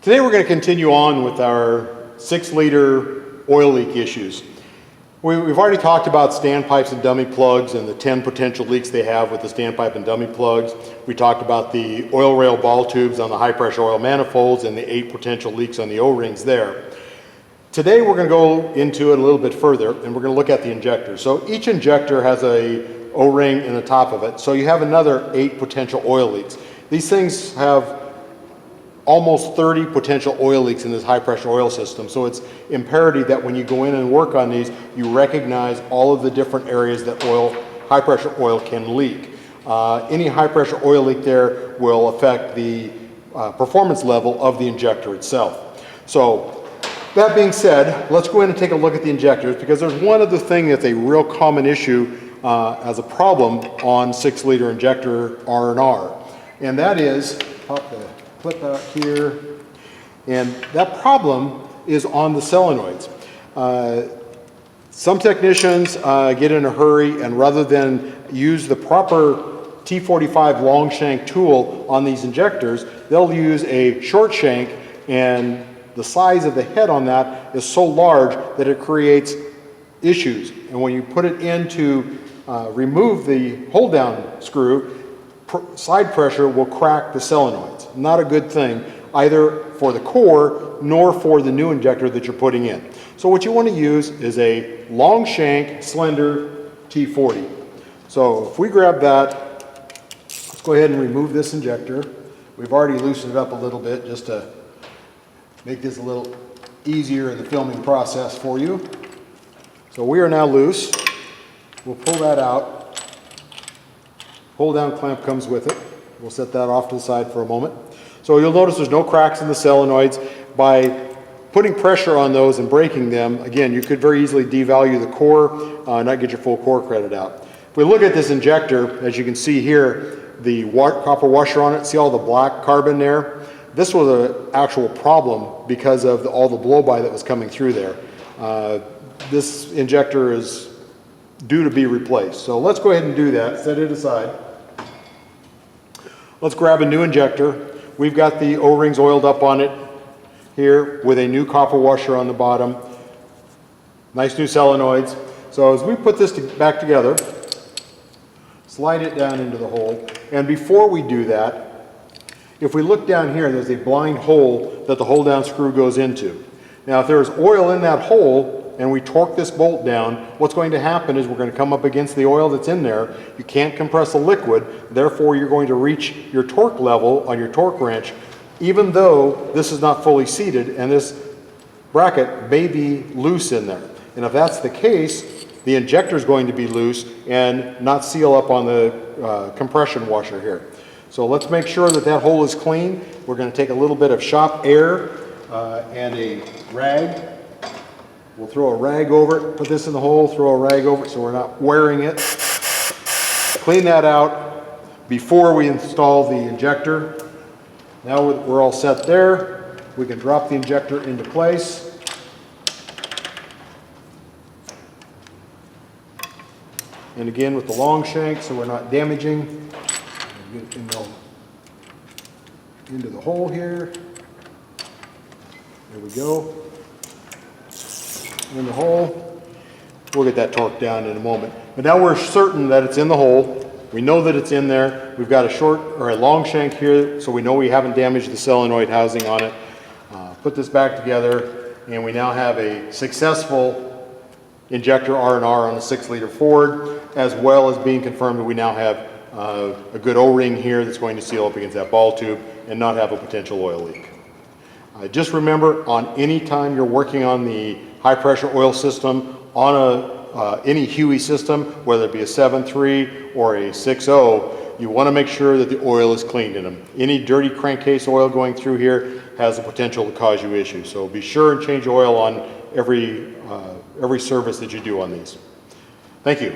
Today we're going to continue on with our 6-liter oil leak issues. We've already talked about standpipes and dummy plugs and the 10 potential leaks they have with the standpipe and dummy plugs. We talked about the oil rail ball tubes on the high pressure oil manifolds and the 8 potential leaks on the O-rings there. Today we're going to go into it a little bit further and we're going to look at the injector. So each injector has a O-ring in the top of it. So you have another 8 potential oil leaks. These things have almost 30 potential oil leaks in this high pressure oil system. So it's imperative that when you go in and work on these, you recognize all of the different areas that high pressure oil can leak. Any high pressure oil leak there will affect the performance level of the injector itself. So that being said, let's go in and take a look at the injectors, because there's one other thing that's a real common issue as a problem on 6-liter injector R&R. And that is, pop the clip out here, and that problem is on the solenoids. Some technicians get in a hurry, and rather than use the proper T45 long shank tool on these injectors, they'll use a short shank, and the size of the head on that is so large that it creates issues. And when you put it in to remove the hold down screw, side pressure will crack the solenoids. Not a good thing either for the core nor for the new injector that you're putting in. So what you want to use is a long shank slender T40. So if we grab that, let's go ahead and remove this injector. We've already loosened it up a little bit just to make this a little easier in the filming process for you. So we are now loose. We'll pull that out. Hold down clamp comes with it. We'll set that off to the side for a moment. So you'll notice there's no cracks in the solenoids. By putting pressure on those and breaking them, again, you could very easily devalue the core, not get your full core credit out. If we look at this injector, as you can see here, the copper washer on it, see all the black carbon there? This was an actual problem because of all the blow-by that was coming through there. This injector is due to be replaced. So let's go ahead and do that, set it aside. Let's grab a new injector. We've got the O-rings oiled up on it here with a new copper washer on the bottom. Nice new solenoids. So as we put this back together, slide it down into the hole. And before we do that, if we look down here, there's a blind hole that the hold down screw goes into. Now if there's oil in that hole, and we torque this bolt down, what's going to happen is we're going to come up against the oil that's in there. You can't compress a liquid, therefore you're going to reach your torque level on your torque wrench, even though this is not fully seated and this bracket may be loose in there. And if that's the case, the injector is going to be loose and not seal up on the compression washer here. So let's make sure that that hole is clean. We're going to take a little bit of shop air and a rag. We'll throw a rag over it, put this in the hole, throw a rag over it so we're not wearing it. Clean that out before we install the injector. Now we're all set there. We can drop the injector into place. And again with the long shank so we're not damaging. Get it into the hole here. There we go. In the hole. We'll get that torqued down in a moment. But now we're certain that it's in the hole. We know that it's in there. We've got a long shank here, so we know we haven't damaged the solenoid housing on it. Put this back together, and we now have a successful injector R&R on a 6-liter Ford, as well as being confirmed that we now have a good O-ring here that's going to seal up against that ball tube and not have a potential oil leak. Just remember, on any time you're working on the high pressure oil system on any HUE system, whether it be a 7.3 or a 6.0, you want to make sure that the oil is cleaned in them. Any dirty crankcase oil going through here has the potential to cause you issues. So be sure and change oil on every service that you do on these. Thank you.